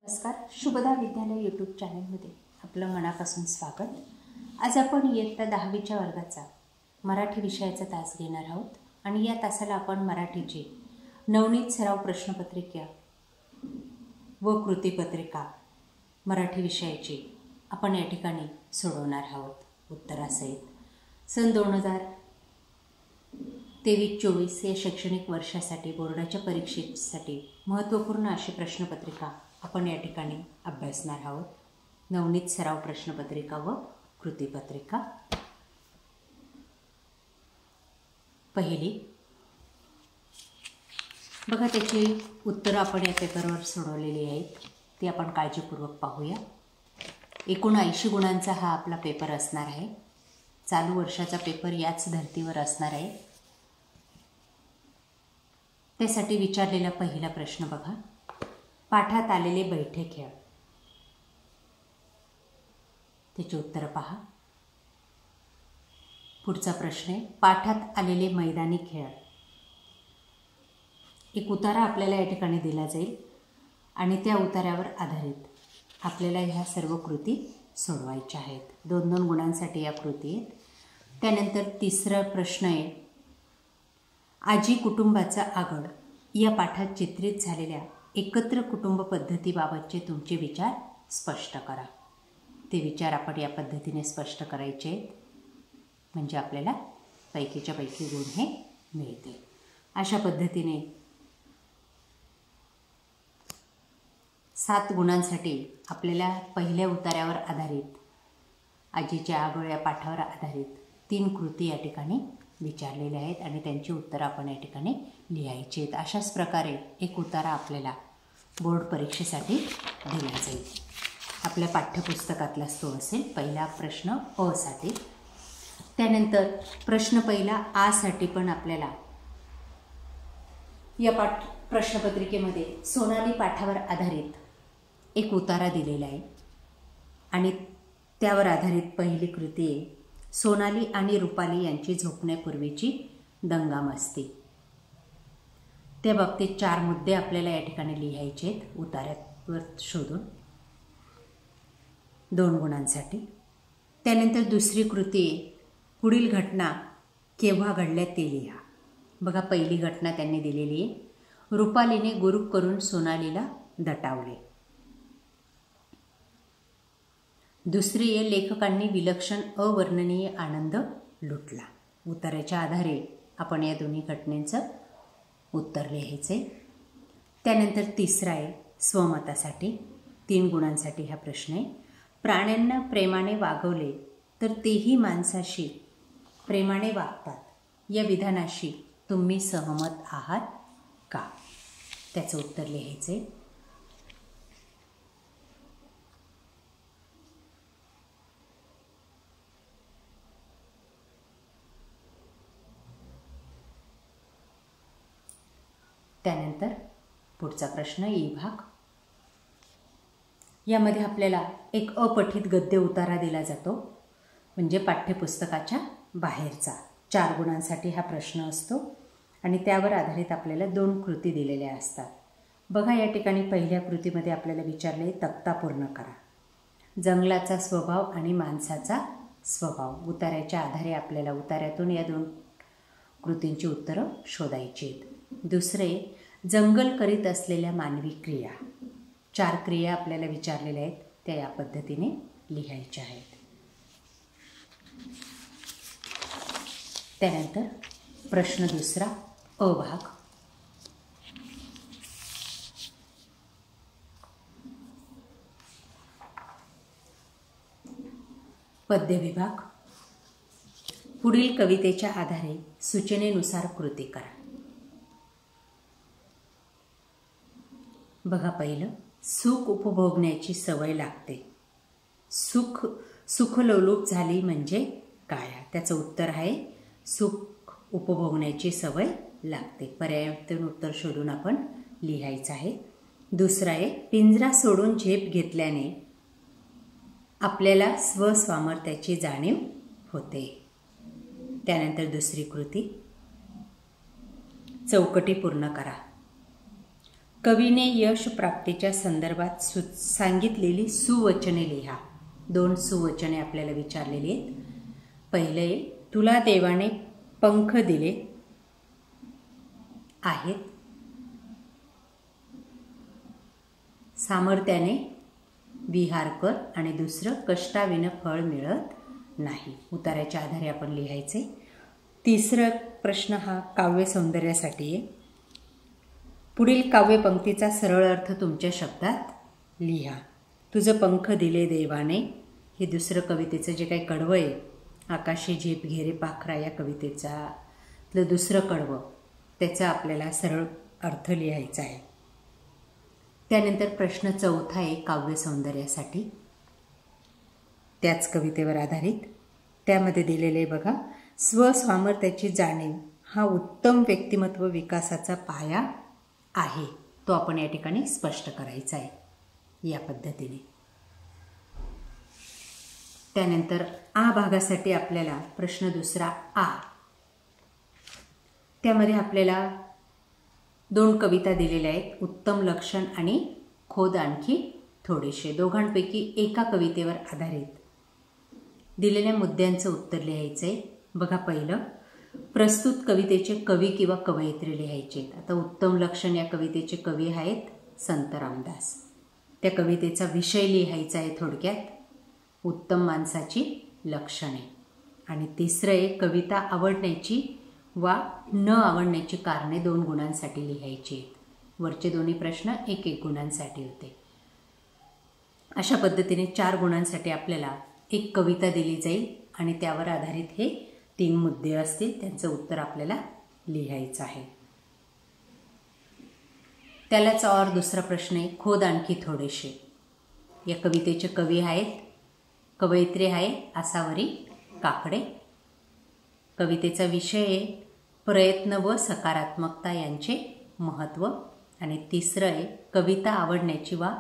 नमस्कार. शुभदा विद्यालय यूट्यूब चॅनलमध्ये आपलं मनापासून स्वागत. आज आपण इयत्ता 10वीच्या वर्गाचा मराठी विषयाचा तास घेणार आहोत आणि या तासाला आपण मराठीची नवनीत सराव प्रश्नपत्रिका व कृतीपत्रिका मराठी विषयाची आपण या ठिकाणी सोडवणार आहोत उत्तरासहित. सन 2023-24 या शैक्षणिक वर्षासाठी बोर्डाच्या परीक्षेसाठी महत्त्वपूर्ण अशी प्रश्नपत्रिका आपण या ठिकाणी अभ्यासणार आहोत. नवनीत सराव प्रश्नपत्रिका व कृतीपत्रिका. पहिली बघा, त्याची उत्तरं आपण या पेपरवर सोडवलेली आहेत, ती आपण काळजीपूर्वक पाहूया. एकूण 80 गुणांचा हा आपला पेपर असणार आहे. चालू वर्षाचा पेपर याच धर्तीवर असणार आहे. त्यासाठी विचारलेला पहिला प्रश्न बघा, पाठात आलेले बैठे खेळ. त्याची उत्तरं पहा. पुढचा प्रश्न आहे, पाठात आलेले मैदानी खेळ. एक उतारा आपल्याला या ठिकाणी दिला जाईल आणि त्या उतार्यावर आधारित आपल्याला ह्या सर्व कृती सोडवायच्या आहेत. 2-2 गुणांसाठी या कृती आहेत. त्यानंतर तिसरा प्रश्न आहे, आजी कुटुंबाचा आगड या पाठात चित्रित झालेल्या एकत्र कुटुंब पद्धतीबाबतचे तुमचे विचार स्पष्ट करा. ते विचार आपण या पद्धतीने स्पष्ट करायचे आहेत, म्हणजे आपल्याला पैकीच्या पैकी गुण हे मिळतील. अशा पद्धतीने 7 गुणांसाठी आपल्याला पहिल्या उतार्यावर आधारित आजीच्या आगळ या पाठावर आधारित 3 कृती या ठिकाणी विचारलेल्या आहेत आणि त्यांची उत्तरं आपण या ठिकाणी लिहायची आहेत. अशाच प्रकारे एक उतारा आपल्याला बोर्ड परीक्षेसाठी दिला जाईल. आपल्या पाठ्यपुस्तकातलाच तो असेल. पहिला प्रश्न अ साठी. त्यानंतर प्रश्न पहिला आ साठी पण आपल्याला या प्रश्नपत्रिकेमध्ये सोनाली पाठावर आधारित एक उतारा दिलेला आहे आणि त्यावर आधारित पहिली कृती आहे, सोनाली आणि रुपाली यांची झोपण्यापूर्वीची दंगामस्ती. त्या बाबतीत 4 मुद्दे आपल्याला या ठिकाणी लिहायचे आहेत उतार्यावर शोधून 2 गुणांसाठी. त्यानंतर दुसरी कृती, पुढील घटना केव्हा घडल्या ते लिहा. बघा, पहिली घटना त्यांनी दिलेली आहे, रुपालीने गुरूप करून सोनालीला दटावले. दुसरी आहे, लेखकांनी विलक्षण अवर्णनीय आनंद लुटला. उतार्याच्या आधारे आपण या दोन्ही घटनेचं उत्तर लिहायचे. त्यानंतर तिसरा आहे, स्वमतासाठी 3 गुणांसाठी हा प्रश्न आहे, प्राण्यांना प्रेमाने वागवले तर तेही माणसाशी प्रेमाने वागतात, या विधानाशी तुम्ही सहमत आहात का? त्याचं उत्तर लिहायचे. त्यानंतर पुढचा प्रश्न ई भाग. यामध्ये आपल्याला एक अपठित गद्य उतारा दिला जातो, म्हणजे पाठ्यपुस्तकाच्या बाहेरचा. 4 गुणांसाठी हा प्रश्न असतो आणि त्यावर आधारित आपल्याला 2 कृती दिलेल्या असतात. बघा, या ठिकाणी पहिल्या कृतीमध्ये आपल्याला विचारले, तक्ता पूर्ण करा. जंगलाचा स्वभाव आणि माणसाचा स्वभाव. उतार्याच्या आधारे आपल्याला उतार्यातून या 2 कृतींची उत्तरं शोधायची आहेत. दुसरे, जंगल करीत असलेल्या मानवी क्रिया. 4 क्रिया आपल्याला विचारलेल्या आहेत, त्या या पद्धतीने लिहायच्या आहेत. त्यानंतर प्रश्न दुसरा अ भाग. पद्य विभाग. पुढील कवितेच्या आधारे सूचनेनुसार कृती करा. बघा, पहिलं, सुख उपभोगण्याची सवय लागते. सुखलोलूप झाली म्हणजे काय? त्याचं उत्तर आहे, सुख उपभोगण्याची सवय लागते. पर्यायातून उत्तर शोधून आपण लिहायचं आहे. दुसरा आहे, पिंजरा सोडून झेप घेतल्याने आपल्याला स्वसामर्थ्याची जाणीव होते. त्यानंतर दुसरी कृती, चौकटी पूर्ण करा. कवीने यश प्राप्तीच्या संदर्भात सांगितलेली सुवचने लिहा. 2 सुवचने आपल्याला विचारलेली आहेत. पहिले, तुला देवाने पंख दिले आहेत, सामर्थ्याने विहार कर. आणि दुसरं, कष्टाविना फळ मिळत नाही. उतार्याच्या आधारे आपण लिहायचे. तिसरा प्रश्न हा काव्य सौंदर्यासाठी आहे. पुढील काव्य पंक्तीचा सरळ अर्थ तुमच्या शब्दात लिहा. तुझं पंख दिले देवाने, हे दुसरं कवितेचं जे काही कडवं आहे, आकाशी झेप घेरे पाखरा या कवितेचं दुसरं कडवं, त्याचा आपल्याला सरळ अर्थ लिहायचा आहे. त्यानंतर प्रश्न चौथा आहे काव्य सौंदर्यासाठी, त्याच कवितेवर आधारित. त्यामध्ये दिलेले बघा, स्वसामर्थ्याची जाणीव हा उत्तम व्यक्तिमत्व विकासाचा पाया आहे. तो आपण या ठिकाणी स्पष्ट करायचा आहे या पद्धतीने. त्यानंतर आ भागासाठी आपल्याला प्रश्न दुसरा आ, त्यामध्ये आपल्याला 2 कविता दिलेल्या आहेत. उत्तम लक्षण आणि खोद आणखी थोडेसे. दोघांपैकी एका कवितेवर आधारित दिलेल्या मुद्द्यांचं उत्तर लिहायचं आहे. बघा, पहिलं, प्रस्तुत कवितेचे कवी किंवा कवयित्री लिहायचे आहेत. आता उत्तम लक्षण या कवितेचे कवी आहेत संत रामदास. त्या कवितेचा विषय लिहायचा आहे थोडक्यात, उत्तम माणसाची लक्षणे. आणि तिसरं एक, कविता आवडण्याची वा न आवडण्याची कारणे 2 गुणांसाठी लिहायची आहेत. वरचे दोन्ही प्रश्न 1-1 गुणांसाठी होते. अशा पद्धतीने 4 गुणांसाठी आपल्याला एक कविता दिली जाईल आणि त्यावर आधारित हे 3 मुद्दे असतील, त्यांचं उत्तर आपल्याला लिहायचं आहे. त्यालाच और दुसरा प्रश्न आहे, खोद आणखी थोडेसे. या कवितेचे कवी आहेत, कवयित्री आहे आसावरी काकडे. कवितेचा विषय आहे प्रयत्न व सकारात्मकता यांचे महत्त्व. आणि तिसरं आहे कविता आवडण्याची वा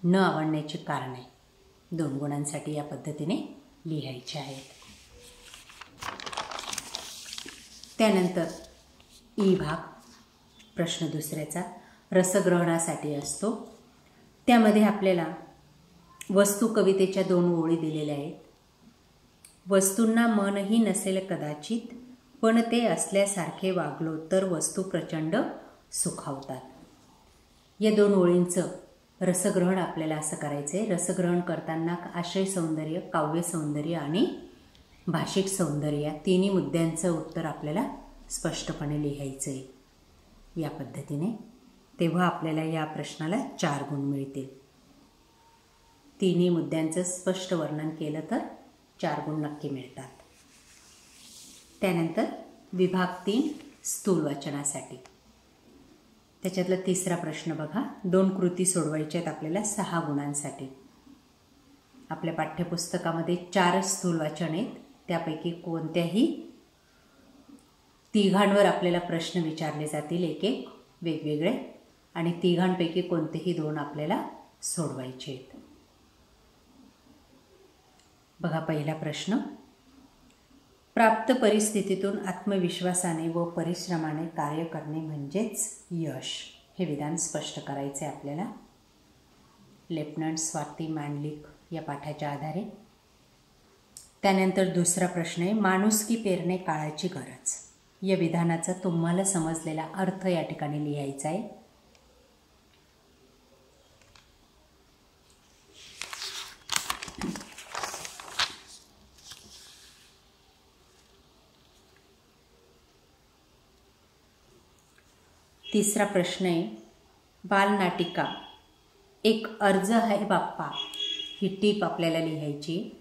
न आवडण्याची कारणे. 2 गुणांसाठी या पद्धतीने लिहायचे आहेत. त्यानंतर ई भाग, प्रश्न दुसऱ्याचा रसग्रहणासाठी असतो. त्यामध्ये आपल्याला वस्तू कवितेच्या 2 ओळी दिलेल्या आहेत. वस्तूंना मनही नसेल कदाचित, पण ते असल्यासारखे वागलो तर वस्तू प्रचंड सुखावतात. या 2 ओळींचं रसग्रहण आपल्याला असं करायचं आहे. रसग्रहण करताना आशय सौंदर्य, काव्य सौंदर्य आणि भाषिक सौंदर्य या 3 मुद्द्यांचं उत्तर आपल्याला स्पष्टपणे लिहायचं आहे या पद्धतीने. तेव्हा आपल्याला या प्रश्नाला 4 गुण मिळतील. 3 मुद्द्यांचं स्पष्ट वर्णन केलं तर 4 गुण नक्की मिळतात. त्यानंतर विभाग 3 स्थूल वाचनासाठी. त्याच्यातला तिसरा प्रश्न बघा, 2 कृती सोडवायच्या आहेत आपल्याला 6 गुणांसाठी. आपल्या पाठ्यपुस्तकामध्ये 4 स्थूल वाचन आहेत. त्यापैकी कोणत्याही 3 आपल्याला प्रश्न विचारले जातील, 1-1 वेगवेगळे. आणि 3पैकी कोणतेही 2 आपल्याला सोडवायचे आहेत. बघा, पहिला प्रश्न, प्राप्त परिस्थितीतून आत्मविश्वासाने व परिश्रमाने कार्य करणे म्हणजेच यश. हे विधान स्पष्ट करायचे आपल्याला लेफ्टनंट स्वाती मांडलिक या पाठाच्या आधारे. त्यानंतर दुसरा प्रश्न आहे, माणुसकी पेरणे काळाची गरज. या विधानाचा तुम्हाला समजलेला अर्थ या ठिकाणी लिहायचा आहे. तिसरा प्रश्न आहे, बालनाटिका एक अर्ज आहे बाप्पा. ही टीप आपल्याला लिहायची.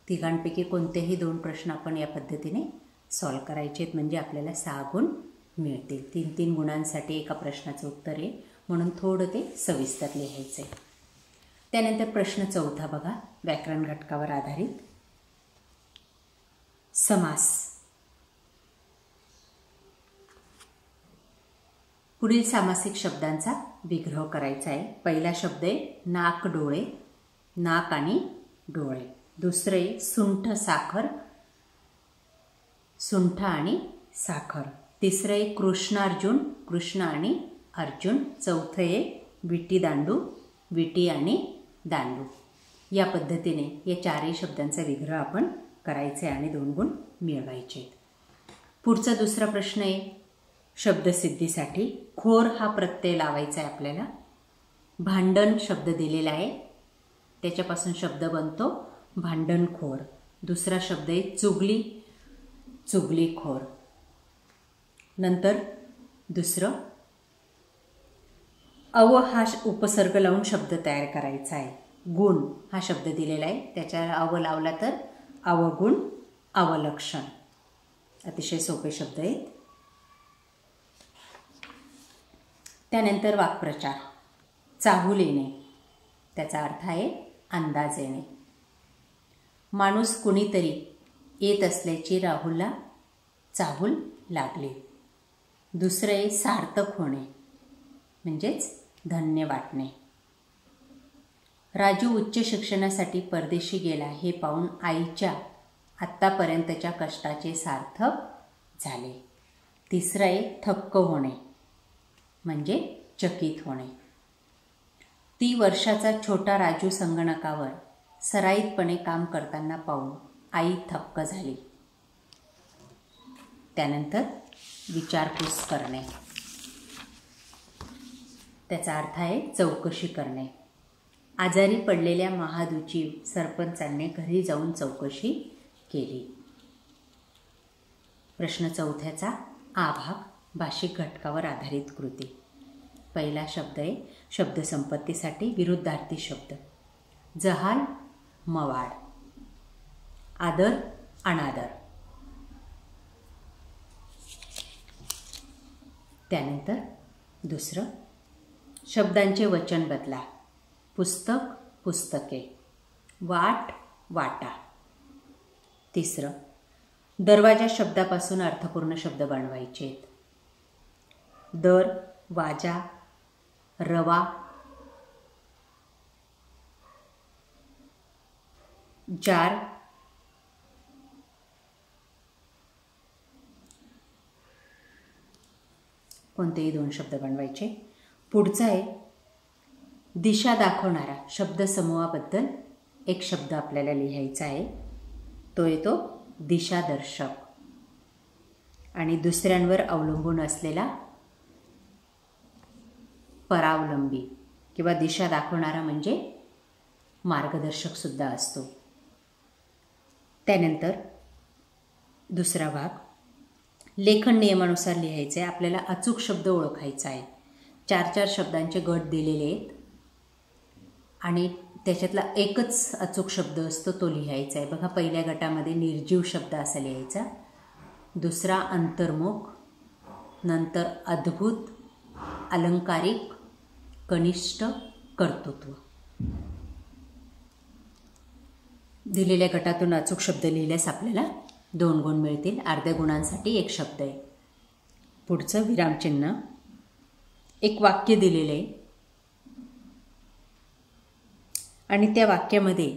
3पैकी कोणतेही 2 प्रश्न आपण या पद्धतीने सॉल्व करायचे आहेत, म्हणजे आपल्याला 6 गुण मिळतील. 3-3 गुणांसाठी एका प्रश्नाचं उत्तर आहे, म्हणून थोडं ते सविस्तर लिहायचं आहे. त्यानंतर प्रश्न चौथा बघा, व्याकरण घटकावर आधारित समास. पुढील सामासिक शब्दांचा विग्रह करायचा आहे. पहिला शब्द आहे नाक डोळे, नाक आणि डोळे. दुसरे सुंठ साखर, सुंठ आणि साखर. तिसरं आहे कृष्णार्जुन, कृष्ण आणि अर्जुन. चौथं आहे विटी दांडू, विटी आणि दांडू. या पद्धतीने या चारही शब्दांचा विग्रह आपण करायचे आणि 2 गुण मिळवायचे. पुढचा दुसरा प्रश्न आहे शब्दसिद्धीसाठी. खोर हा प्रत्यय लावायचा आहे आपल्याला. भांडण शब्द दिलेला आहे, त्याच्यापासून शब्द बनतो भांडणखोर. दुसरा शब्द आहे चुगली, चुगलीखोर. नंतर दुसरं अव हा उपसर्ग लावून शब्द तयार करायचा आहे. गुण हा शब्द दिलेला आहे, त्याच्यावर अव लावला तर अवगुण, अवलक्षण. अतिशय सोपे शब्द आहेत. त्यानंतर वाक्प्रचार. चाहूल येणे, त्याचा अर्थ आहे अंदाज येणे. माणूस कुणीतरी येत असल्याची राहुलला चाहूल लागली. दुसरं आहे सार्थक होणे, म्हणजेच धन्य वाटणे. राजू उच्च शिक्षणासाठी परदेशी गेला हे पाहून आईच्या आत्तापर्यंतच्या कष्टाचे सार्थक झाले. तिसरं आहे थक्क होणे, म्हणजे चकित होणे. 3 वर्षाचा छोटा राजू संगणकावर सराईतपणे काम करताना पाहून आई थक्क झाली. त्यानंतर विचारपूस करणे, त्याचा अर्थ आहे चौकशी करणे. आजारी पडलेल्या महादूची सरपंचांनी घरी जाऊन चौकशी केली. प्रश्न चौथ्याचा आ भाग. भाषिक घटकावर आधारित कृती. पहिला शब्द आहे शब्दसंपत्तीसाठी विरुद्धार्थी शब्द. जहाल, मवाड. आदर, अनादर. त्यानंतर दुसरं शब्दांचे वचन बदला. पुस्तक, पुस्तके. वाट, वाटा. तिसरं दरवाजा शब्दापासून अर्थपूर्ण शब्द बनवायचे. दर, वाजा, रवा, जार, कोणतेही 2 शब्द बनवायचे. पुढचा आहे दिशा दाखवणारा शब्दसमूहाबद्दल एक शब्द आपल्याला लिहायचा आहे. तो येतो दिशादर्शक. आणि दुसऱ्यांवर अवलंबून असलेला परावलंबी किंवा दिशा दाखवणारा म्हणजे मार्गदर्शक सुद्धा असतो. त्यानंतर दुसरा भाग लेखन नियमानुसार लिहायचे. आपल्याला अचूक शब्द ओळखायचा आहे. 4-4 शब्दांचे गट दिलेले आहेत आणि त्याच्यातला एकच अचूक शब्द असतो तो लिहायचा आहे. बघा, पहिल्या गटामध्ये निर्जीव शब्द असा लिहायचा. दुसरा अंतर्मुख, नंतर अद्भुत, अलंकारिक, कनिष्ठ, कर्तृत्व. दिलेल्या गटातून अचूक शब्द लिहिल्यास आपल्याला 2 गुण मिळतील. अर्ध्या गुणांसाठी 1 शब्द आहे. पुढचं विरामचिन्ह. एक वाक्य दिलेलं आहे आणि त्या वाक्यामध्ये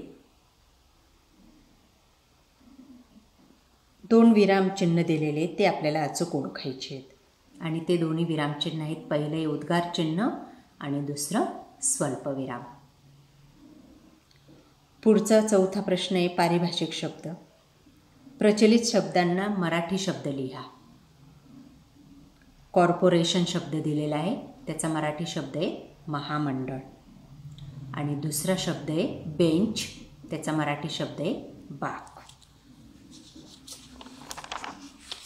2 विरामचिन्ह दिलेले ते आपल्याला अचूक ओळखायचे आहेत. आणि ते दोन्ही विरामचिन्ह आहेत. पहिले उद्गार चिन्ह आणि दुसरं स्वल्पविराम. पुढचा चौथा प्रश्न आहे पारिभाषिक शब्द. प्रचलित शब्दांना मराठी शब्द लिहा. कॉर्पोरेशन शब्द दिलेला आहे, त्याचा मराठी शब्द आहे महामंडळ. आणि दुसरा शब्द आहे बेंच, त्याचा मराठी शब्द आहे बाक.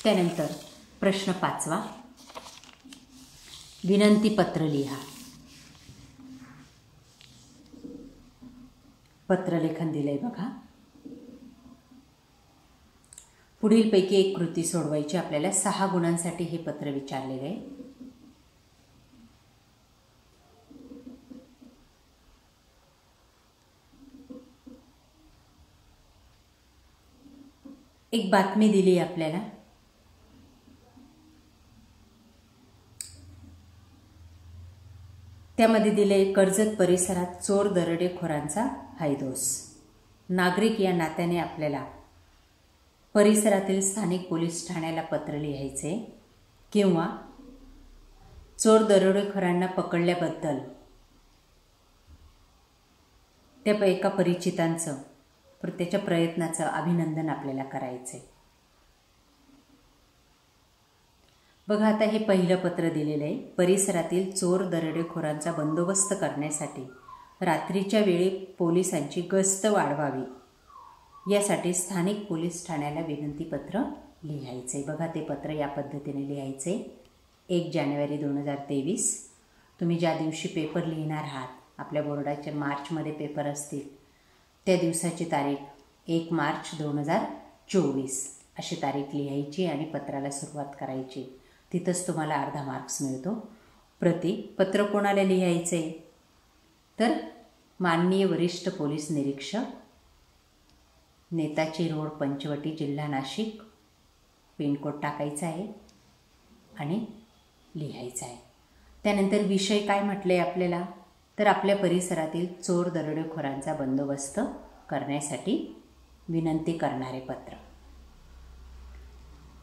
त्यानंतर प्रश्न 5वा विनंतीपत्र लिहा. पत्रलेखन दिलंय बघा. पुढीलपैकी एक कृती सोडवायची. आपल्याला 6 गुणांसाठी हे पत्र विचारलेलं आहे. एक बातमी दिली आपल्याला. त्यामध्ये दिले कर्जत परिसरात चोर दरोडेखोरांचा हैदोस. नागरिक या नात्याने आपल्याला परिसरातील स्थानिक पोलीस ठाण्याला पत्र लिहायचे किंवा चोर दरोडेखोरांना पकडल्याबद्दल त्या एका परिचितांचं त्याच्या प्रयत्नाचं अभिनंदन आपल्याला करायचं आहे. बघा, आता हे पहिलं पत्र दिलेलं आहे. परिसरातील चोर दरोडेखोरांचा बंदोबस्त करण्यासाठी रात्रीच्या वेळी पोलिसांची गस्त वाढवावी यासाठी स्थानिक पोलीस ठाण्याला विनंतीपत्र लिहायचे. बघा, ते पत्र या पद्धतीने लिहायचे. 1 जानेवारी 2023. तुम्ही ज्या दिवशी पेपर लिहिणार आहात, आपल्या बोर्डाचे मार्चमध्ये पेपर असतील, त्या दिवसाची तारीख 1 मार्च 2024 अशी तारीख लिहायची आणि पत्राला सुरुवात करायची. तिथंच तुम्हाला अर्धा मार्क्स मिळतो. पत्र कोणाला लिहायचे तर माननीय वरिष्ठ पोलीस निरीक्षक, नेताजी रोड, पंचवटी, जिल्हा नाशिक, पिनकोड टाकायचा आहे आणि लिहायचा आहे. त्यानंतर विषय काय म्हटले आपल्याला तर आपल्या परिसरातील चोर दरोडेखोरांचा बंदोबस्त करण्यासाठी विनंती करणारे पत्र.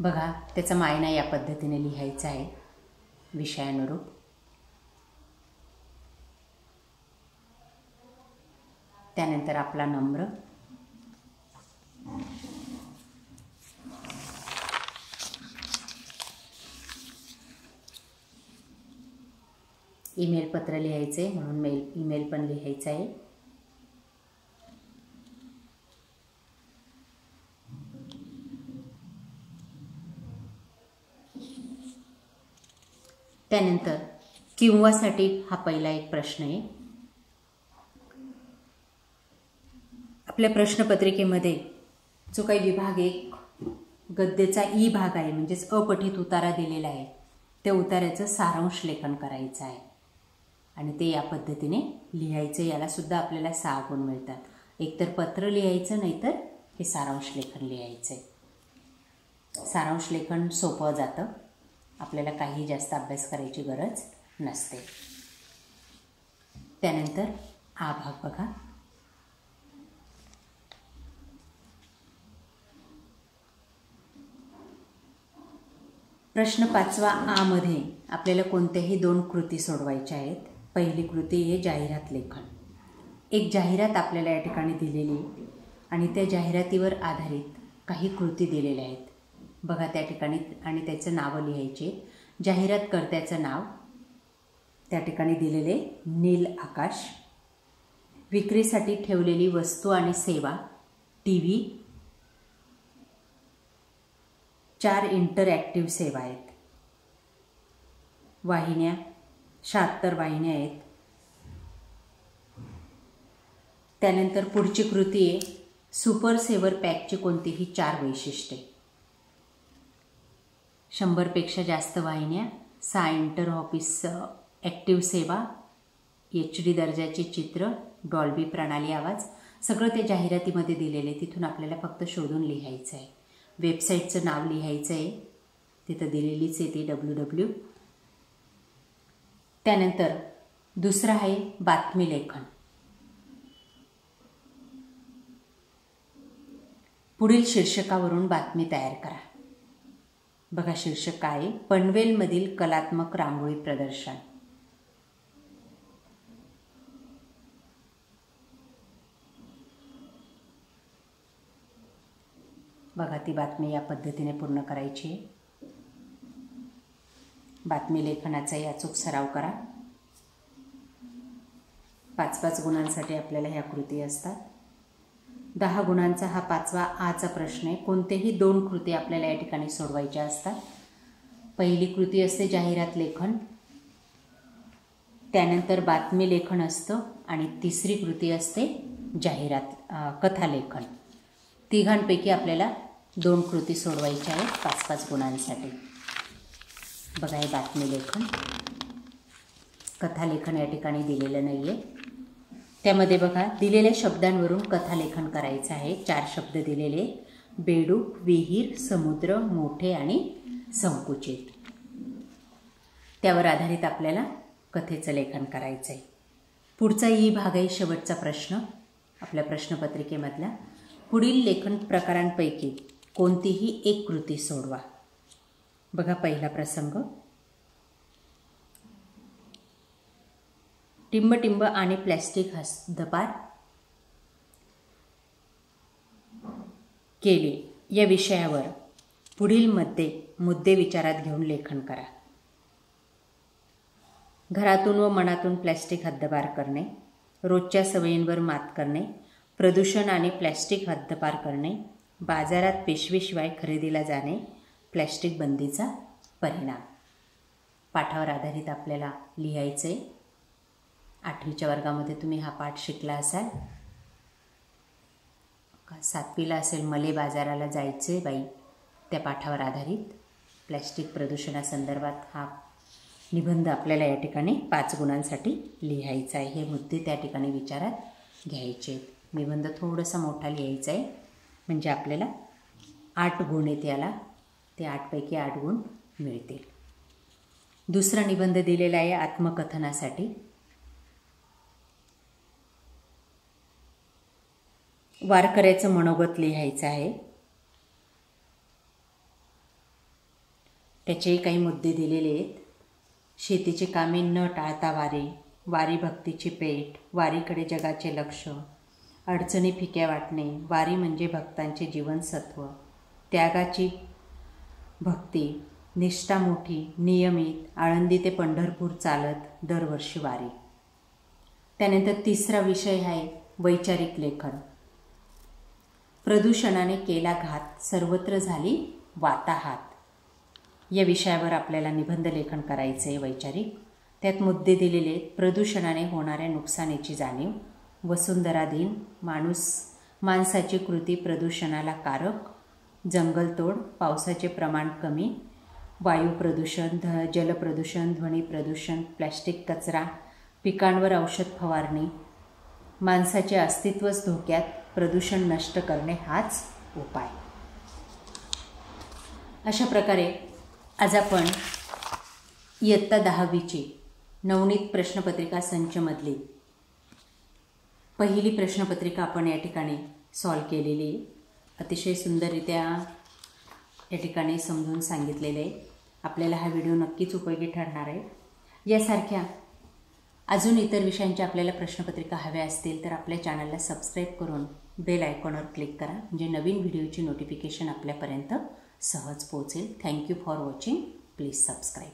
बघा, त्याचा मायना या पद्धतीने लिहायचा आहे विषयानुरूप. त्यानंतर आपला नम्र, ईमेल पत्र लिहायचे म्हणून ईमेल पण लिहायचा आहे. त्यानंतर किंवासाठी हा पहिला एक प्रश्न आहे. आपल्या प्रश्नपत्रिकेमध्ये जो काही विभाग 1 गद्याचा ई भाग आहे, म्हणजेच अपठित उतारा दिलेला आहे, त्या उतार्याचं सारांश लेखन करायचं आहे आणि ते या पद्धतीने लिहायचं. याला सुद्धा आपल्याला 6 गुण मिळतात. एकतर पत्र लिहायचं, नाहीतर हे सारांश लेखन लिहायचं. सारांश लेखन सोपं जातं, आपल्याला काही जास्त अभ्यास करायची गरज नसते. त्यानंतर आ भाग बघा. प्रश्न 5वा आ मध्ये आपल्याला कोणत्याही 2 कृती सोडवायच्या आहेत. पहिली कृती आहे जाहिरात लेखन. एक जाहिरात आपल्याला या ठिकाणी दिलेली आणि त्या जाहिरातीवर आधारित काही कृती दिलेल्या आहेत. बघा, त्या ठिकाणी आणि त्याचं नावं लिहायचे. जाहिरातकर्त्याचं नाव त्या ठिकाणी दिलेले नील आकाश. विक्रीसाठी ठेवलेली वस्तू आणि सेवा टीव्ही. 4 इंटरॅक्टिव्ह सेवा आहेत. वाहिन्या 76 वाहिन्या आहेत. त्यानंतर पुढची कृती आहे सुपर सेवर पॅकची कोणतीही 4 वैशिष्ट्ये. 100पेक्षा जास्त वाहिन्या, 6 इंटर ऑफिस ॲक्टिव्ह सेवा, HD दर्जाची चित्र, डॉल्बी प्रणाली आवाज, सगळं ते जाहिरातीमध्ये दिलेले. तिथून आपल्याला फक्त शोधून लिहायचं आहे. वेबसाईटचं नाव लिहायचं आहे, तिथं दिलेलीच आहे ती www. त्यानंतर दुसरं आहे बातमी लेखन. पुढील शीर्षकावरून बातमी तयार करा. बघा, शीर्षक काय आहे? पनवेलमधील कलात्मक रांगोळी प्रदर्शन. बघा, ती बातमी या पद्धतीने पूर्ण करायची आहे. बातमी लेखनाचाही अचूक सराव करा. 5-5 गुणांसाठी आपल्याला ह्या कृती असतात. 10 गुणांचा हा 5वा आचा प्रश्न आहे. कोणतेही 2 कृती आपल्याला या ठिकाणी सोडवायच्या असतात. पहिली कृती असते जाहिरात लेखन, त्यानंतर बातमी लेखन असतं आणि तिसरी कृती असते कथा लेखन. तिघांपैकी आपल्याला 2 कृती सोडवायच्या आहेत 5-5 गुणांसाठी. बघा, हे बातमी लेखन. कथालेखन या ठिकाणी दिलेलं नाही आहे. त्यामध्ये बघा, दिलेल्या शब्दांवरून कथालेखन करायचं आहे. 4 शब्द दिलेले: बेडूक, विहीर, समुद्र, मोठे आणि संकुचित. त्यावर आधारित आपल्याला कथेचं लेखन करायचं आहे. पुढचा ई भाग आहे शेवटचा प्रश्न आपल्या प्रश्नपत्रिकेमधला. पुढील लेखन प्रकारांपैकी कोणतीही एक कृती सोडवा. बघा पहिला प्रसंग, टिंबटिंब आणि प्लॅस्टिक हद्दपार केले या विषयावर पुढील मुद्दे विचारात घेऊन लेखन करा. घरातून व मनातून प्लॅस्टिक हद्दपार करणे, रोजच्या सवयींवर मात करणे, प्रदूषण आणि प्लॅस्टिक हद्दपार करणे, बाजारात पिशवीशिवाय खरेदीला जाणे, प्लॅस्टिक बंदीचा परिणाम. पाठावर आधारित आपल्याला लिहायचे. 8वीच्या वर्गामध्ये तुम्ही हा पाठ शिकला असाल. 7वीला असेल मले बाजाराला जायचे बाई, त्या पाठावर आधारित प्लॅस्टिक प्रदूषणासंदर्भात हा निबंध आपल्याला या ठिकाणी 5 गुणांसाठी लिहायचा आहे. हे मुद्दे त्या ठिकाणी विचारात घ्यायचे. निबंध थोडासा मोठा लिहायचा आहे म्हणजे आपल्याला 8 गुण आहेत याला, ते 8 पैकी 8 गुण मिळतील. दुसरा निबंध दिलेला आहे आत्मकथनासाठी. वारकऱ्याचं मनोगत लिहायचं आहे. त्याचेही काही मुद्दे दिलेले आहेत. शेतीची कामे न टाळता वारी, वारी भक्तीची पेठ, वारीकडे जगाचे लक्ष, अडचणी फिक्या वाटणे, वारी म्हणजे भक्तांचे जीवनसत्व, त्यागाची भक्ती, निष्ठा मोठी, नियमित, आळंदी ते पंढरपूर चालत दरवर्षी वारी. त्यानंतर तिसरा विषय आहे वैचारिक लेखन. प्रदूषणाने केला घात, सर्वत्र झाली वाताहात या विषयावर आपल्याला निबंध लेखन करायचे आहे वैचारिक. त्यात मुद्दे दिलेले आहेत. प्रदूषणाने होणाऱ्या नुकसानीची जाणीव, वसुंधरा दिन, माणसाची कृती प्रदूषणाला कारक, जंगलतोड, पावसाचे प्रमाण कमी, वायू प्रदूषण, जलप्रदूषण, ध्वनी प्रदूषण, प्लॅस्टिक कचरा, पिकांवर औषध फवारणी, माणसाचे अस्तित्वच धोक्यात, प्रदूषण नष्ट करणे हाच उपाय. अशा प्रकारे आज आपण इयत्ता 10वीची नवनीत प्रश्नपत्रिका संचमधली पहिली प्रश्नपत्रिका आपण या ठिकाणी सॉल्व केलेली. अतिशय सुंदररित्या या ठिकाणी समजून सांगितलेले आहे. आपल्याला हा व्हिडिओ नक्कीच उपयोगी ठरणार आहे. यासारख्या अजून इतर विषयांच्या आपल्याला प्रश्नपत्रिका हव्या असतील तर आपल्या चॅनलला सबस्क्राईब करून बेल आयकॉनवर क्लिक करा, म्हणजे नवीन व्हिडिओची नोटिफिकेशन आपल्यापर्यंत सहज पोहोचेल. Thank you for watching. Please subscribe.